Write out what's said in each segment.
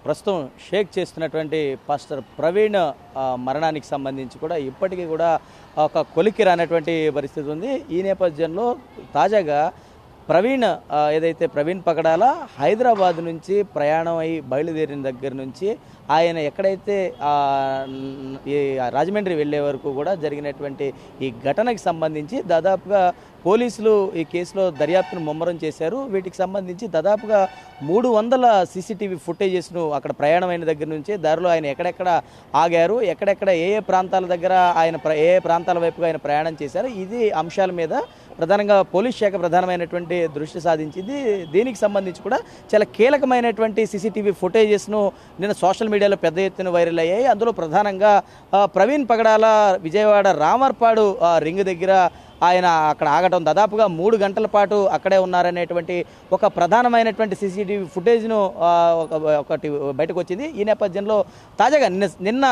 ప్రస్తుతం షేక్ చేస్తున్నటువంటి పాస్టర్ ప్రవీణ్ మరణానికి సంబంధించి కూడా ఇప్పటికీ కూడా ఒక కొలిక్కి రానటువంటి పరిస్థితి ఉంది. ఈ నేపథ్యంలో తాజాగా ఏదైతే ప్రవీణ్ పగడాల హైదరాబాద్ నుంచి ప్రయాణం అయి బయలుదేరిన దగ్గర నుంచి ఆయన ఎక్కడైతే ఈ రాజమండ్రి వెళ్ళే వరకు కూడా జరిగినటువంటి ఈ ఘటనకి సంబంధించి దాదాపుగా పోలీసులు ఈ కేసులో దర్యాప్తును ముమ్మరం చేశారు. వీటికి సంబంధించి దాదాపుగా 300 సీసీటీవీ ఫుటేజెస్ను అక్కడ ప్రయాణమైన దగ్గర నుంచి దారిలో ఆయన ఎక్కడెక్కడ ఆగారు, ఎక్కడెక్కడ ఏ ప్రాంతాల దగ్గర ఆయన ఏ ప్రాంతాల వైపుగా ఆయన ప్రయాణం చేశారు, ఇది అంశాల మీద ప్రధానంగా పోలీస్ శాఖ ప్రధానమైనటువంటి దృష్టి సాధించింది. దీనికి సంబంధించి కూడా చాలా కీలకమైనటువంటి సీసీటీవీ ఫుటేజెస్ను నిన్న సోషల్ మీడియాలో పెద్ద ఎత్తున వైరల్ అయ్యాయి. అందులో ప్రధానంగా ప్రవీణ్ పగడాల విజయవాడ రామర్పాడు రింగ్ దగ్గర ఆయన అక్కడ ఆగటం, దాదాపుగా 3 గంటల పాటు అక్కడే ఉన్నారనేటువంటి ఒక ప్రధానమైనటువంటి సీసీటీవీ ఫుటేజ్ను ఒకటి బయటకు వచ్చింది. ఈ నేపథ్యంలో తాజాగా నిన్న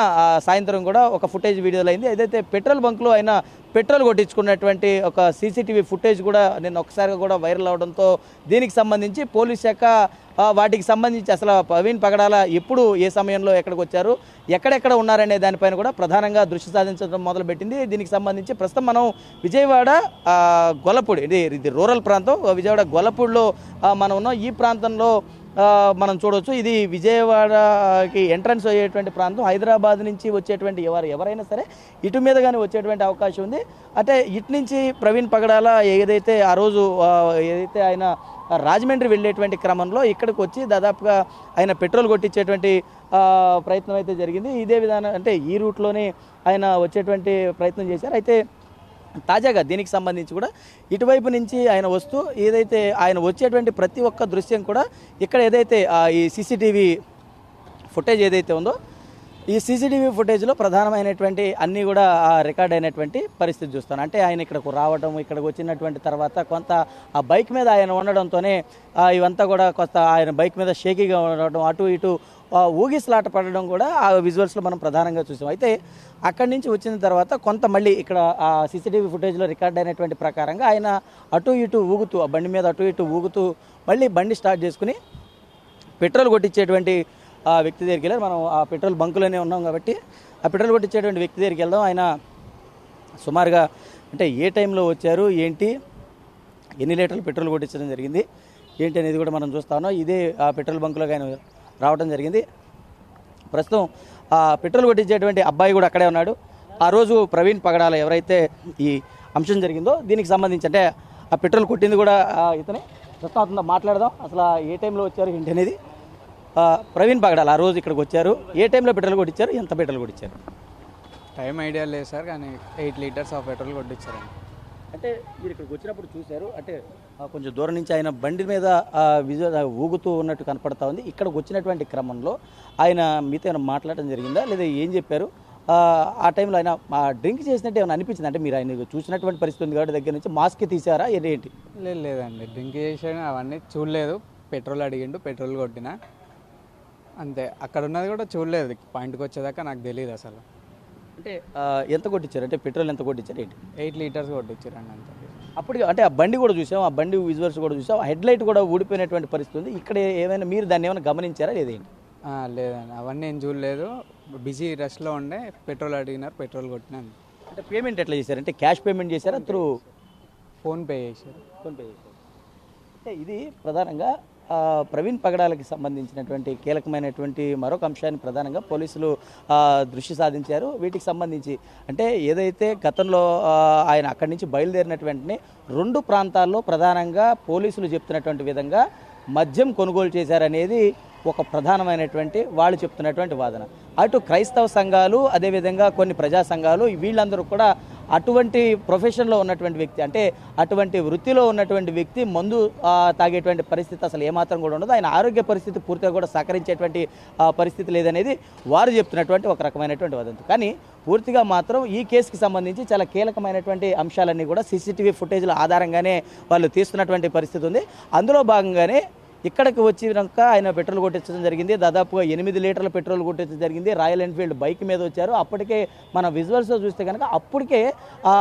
సాయంత్రం కూడా ఒక ఫుటేజ్ విడుదల అయింది. ఏదైతే పెట్రోల్ బంక్లో ఆయన పెట్రోల్ కొట్టించుకున్నటువంటి ఒక సీసీటీవీ ఫుటేజ్ కూడా నిన్న ఒకసారిగా కూడా వైరల్ అవడంతో దీనికి సంబంధించి పోలీస్ శాఖ వాటికి సంబంధించి అసలు ప్రవీణ్ పగడాల ఎప్పుడు ఏ సమయంలో ఎక్కడికి వచ్చారు, ఎక్కడెక్కడ ఉన్నారనే దానిపైన కూడా ప్రధానంగా దృష్టి సాధించడం మొదలుపెట్టింది. దీనికి సంబంధించి ప్రస్తుతం మనం విజయవాడ గొల్లపూడి, ఇది రూరల్ ప్రాంతం, విజయవాడ గొల్లపూడిలో మనం ఉన్నాం. ఈ ప్రాంతంలో మనం చూడవచ్చు, ఇది విజయవాడకి ఎంట్రన్స్ అయ్యేటువంటి ప్రాంతం. హైదరాబాద్ నుంచి వచ్చేటువంటి ఎవరైనా సరే ఇటు మీద కానీ వచ్చేటువంటి అవకాశం ఉంది. అంటే ఇటు నుంచి ప్రవీణ్ పగడాల ఏదైతే ఆ రోజు ఏదైతే ఆయన రాజమండ్రి వెళ్ళేటువంటి క్రమంలో ఇక్కడికి వచ్చి దాదాపుగా ఆయన పెట్రోల్ కొట్టించేటువంటి ప్రయత్నం అయితే జరిగింది. ఇదే విధానం అంటే ఈ రూట్లోనే ఆయన వచ్చేటువంటి ప్రయత్నం చేశారు. అయితే తాజాగా దీనికి సంబంధించి కూడా ఇటువైపు నుంచి ఆయన వస్తూ ఏదైతే ఆయన వచ్చేటువంటి ప్రతి ఒక్క దృశ్యం కూడా ఇక్కడ ఏదైతే ఈ సీసీటీవీ ఫుటేజ్ ఏదైతే ఉందో ఈ సీసీటీవీ ఫుటేజ్లో ప్రధానమైనటువంటి అన్నీ కూడా రికార్డ్ అయినటువంటి పరిస్థితి చూస్తాను. అంటే ఆయన ఇక్కడకు రావడం, ఇక్కడికి వచ్చినటువంటి తర్వాత కొంత ఆ బైక్ మీద ఆయన ఉండడంతోనే ఇవంతా కూడా కొంత ఆయన బైక్ మీద షేకీగా ఉండడం, అటు ఇటు ఊగిసలాట పడడం కూడా ఆ విజువల్స్లో మనం ప్రధానంగా చూసాం. అయితే అక్కడి నుంచి వచ్చిన తర్వాత కొంత మళ్ళీ ఇక్కడ ఆ సీసీటీవీ ఫుటేజ్లో రికార్డ్ అయినటువంటి ప్రకారంగా ఆయన అటు ఇటు ఊగుతూ, ఆ బండి మీద అటు ఇటు ఊగుతూ మళ్ళీ బండి స్టార్ట్ చేసుకుని పెట్రోల్ కొట్టించేటువంటి వ్యక్తి దగ్గరికి వెళ్ళారు. మనం ఆ పెట్రోల్ బంకులోనే ఉన్నాం కాబట్టి ఆ పెట్రోల్ కొట్టించేటువంటి వ్యక్తి దగ్గరికి వెళ్దాం. ఆయన సుమారుగా అంటే ఏ టైంలో వచ్చారు, ఏంటి, ఎన్ని లీటర్లు పెట్రోల్ కొట్టించడం జరిగింది ఏంటి అనేది కూడా మనం చూస్తా ఉన్నాం. ఇదే ఆ పెట్రోల్ బంకులోకి ఆయన రావడం జరిగింది. ప్రస్తుతం ఆ పెట్రోల్ కొట్టించేటువంటి అబ్బాయి కూడా అక్కడే ఉన్నాడు. ఆ రోజు ప్రవీణ్ పగడాల ఎవరైతే ఈ అంశం జరిగిందో దీనికి సంబంధించి అంటే ఆ పెట్రోల్ కొట్టింది కూడా ఇతనే. ప్రస్తుతం మాట్లాడదాం అసలు ఏ టైంలో వచ్చారు ఏంటి అనేది. ప్రవీణ్ పగడాల ఆ రోజు ఇక్కడికి వచ్చారు, ఏ టైంలో పెట్రోల్ కొట్టించారు, ఎంత పెట్రోల్ కొట్టించారు? టైం ఐడియా లేదు సార్, కానీ 8 లీటర్స్ ఆఫ్ పెట్రోల్ కొట్టించారు. అంటే మీరు ఇక్కడికి వచ్చినప్పుడు చూశారు, అంటే కొంచెం దూరం నుంచి ఆయన బండి మీద ఊగుతూ ఉన్నట్టు కనపడతా ఉంది. ఇక్కడికి వచ్చినటువంటి క్రమంలో ఆయన మీతో ఏమైనా మాట్లాడడం జరిగిందా, లేదా ఏం చెప్పారు? ఆ టైంలో ఆయన డ్రింక్ చేసినట్టు ఏమైనా అనిపించింది? అంటే మీరు ఆయన చూసినటువంటి పరిస్థితి ఉంది కాబట్టి దగ్గర నుంచి మాస్క్ తీసారా ఏంటి? లేదండి, డ్రింక్ చేసాడు అవన్నీ చూడలేదు. పెట్రోల్ అడిగిండు, పెట్రోల్ కొట్టిన అంతే. అక్కడ ఉన్నది కూడా చూడలేదు, పాయింట్కి వచ్చేదాకా నాకు తెలియదు అసలు. అంటే ఎంత కొట్టించారు, అంటే పెట్రోల్ ఎంత కొట్టించారు ఏంటి? 8 లీటర్స్ కొట్టించారండి అంతే. అప్పుడు అంటే ఆ బండి కూడా చూసాం, ఆ బండి విజువల్స్ కూడా చూసాం, హెడ్ లైట్ కూడా ఊడిపోయినటువంటి పరిస్థితి ఉంది. ఇక్కడ ఏమైనా మీరు దాన్ని ఏమైనా గమనించారా లేదేంటి? లేదండి, అవన్నీ ఏం చూడలేదు. బిజీ రష్లో ఉండే, పెట్రోల్ అడిగినారు, పెట్రోల్ కొట్టినాను. అంటే పేమెంట్ ఎట్లా చేశారు, అంటే క్యాష్ పేమెంట్ చేశారా త్రూ ఫోన్పే చేశారు? ఫోన్పే చేశారు. అంటే ఇది ప్రధానంగా ప్రవీణ్ పగడాలకి సంబంధించినటువంటి కీలకమైనటువంటి మరొక అంశాన్ని ప్రధానంగా పోలీసులు దృష్టి సాధించారు. వీటికి సంబంధించి అంటే ఏదైతే గతంలో ఆయన అక్కడి నుంచి బయలుదేరినటువంటి వెంటనే 2 ప్రాంతాల్లో ప్రధానంగా పోలీసులు చెప్తున్నటువంటి విధంగా మద్యం కొనుగోలు చేశారనేది ఒక ప్రధానమైనటువంటి వాళ్ళు చెప్తున్నటువంటి వాదన. అటు క్రైస్తవ సంఘాలు, అదేవిధంగా కొన్ని ప్రజా సంఘాలు, వీళ్ళందరూ కూడా అటువంటి ప్రొఫెషన్లో ఉన్నటువంటి వ్యక్తి, అంటే అటువంటి వృత్తిలో ఉన్నటువంటి వ్యక్తి మందు తాగేటువంటి పరిస్థితి అసలు ఏమాత్రం కూడా ఉండదు. ఆయన ఆరోగ్య పరిస్థితి పూర్తిగా కూడా సహకరించేటువంటి పరిస్థితి లేదనేది వారు చెప్తున్నటువంటి ఒక రకమైనటువంటి వదంతి. కానీ పూర్తిగా మాత్రం ఈ కేసుకి సంబంధించి చాలా కీలకమైనటువంటి అంశాలన్నీ కూడా సీసీటీవీ ఫుటేజ్ల ఆధారంగానే వాళ్ళు తీస్తున్నటువంటి పరిస్థితి ఉంది. అందులో భాగంగానే ఇక్కడికి వచ్చినాక ఆయన పెట్రోల్ కొట్టించడం జరిగింది. దాదాపుగా 8 లీటర్ల పెట్రోల్ కొట్టించడం జరిగింది. రాయల్ ఎన్ఫీల్డ్ బైక్ మీద వచ్చారు. అప్పటికే మన విజువల్స్లో చూస్తే కనుక అప్పటికే ఆ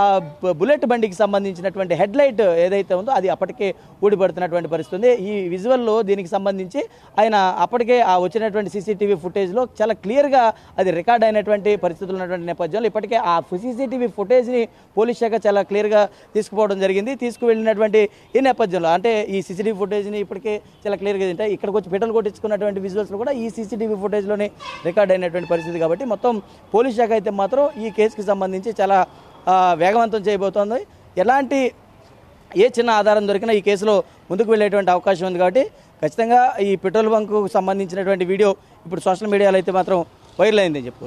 బుల్లెట్ బండికి సంబంధించినటువంటి హెడ్ లైట్ ఏదైతే ఉందో అది అప్పటికే ఊడిపడుతున్నటువంటి పరిస్థితి ఉంది. ఈ విజువల్లో దీనికి సంబంధించి ఆయన అప్పటికే ఆ వచ్చినటువంటి సీసీటీవీ ఫుటేజ్లో చాలా క్లియర్గా అది రికార్డ్ అయినటువంటి పరిస్థితులు ఉన్నటువంటి నేపథ్యంలో ఇప్పటికే ఆ సీసీటీవీ ఫుటేజ్ని పోలీస్ శాఖ చాలా క్లియర్గా తీసుకుపోవడం జరిగింది. తీసుకువెళ్ళినటువంటి ఈ నేపథ్యంలో అంటే ఈ సీసీటీవీ ఫుటేజ్ని ఇప్పటికే చాలా క్లియర్గా తింటే ఇక్కడికి వచ్చి పెట్రోల్ కొట్టించుకున్నటువంటి విజువల్స్లో కూడా ఈ సీసీటీవీ ఫుటేజ్లోనే రికార్డ్ అయినటువంటి పరిస్థితి కాబట్టి మొత్తం పోలీస్ శాఖ అయితే మాత్రం ఈ కేసుకి సంబంధించి చాలా వేగవంతం చేయబోతోంది. ఎలాంటి ఏ చిన్న ఆధారం దొరికినా ఈ కేసులో ముందుకు వెళ్ళేటువంటి అవకాశం ఉంది కాబట్టి ఖచ్చితంగా ఈ పెట్రోల్ బంకు సంబంధించినటువంటి వీడియో ఇప్పుడు సోషల్ మీడియాలో అయితే మాత్రం వైరల్ అయిందని చెప్పుకోవచ్చు.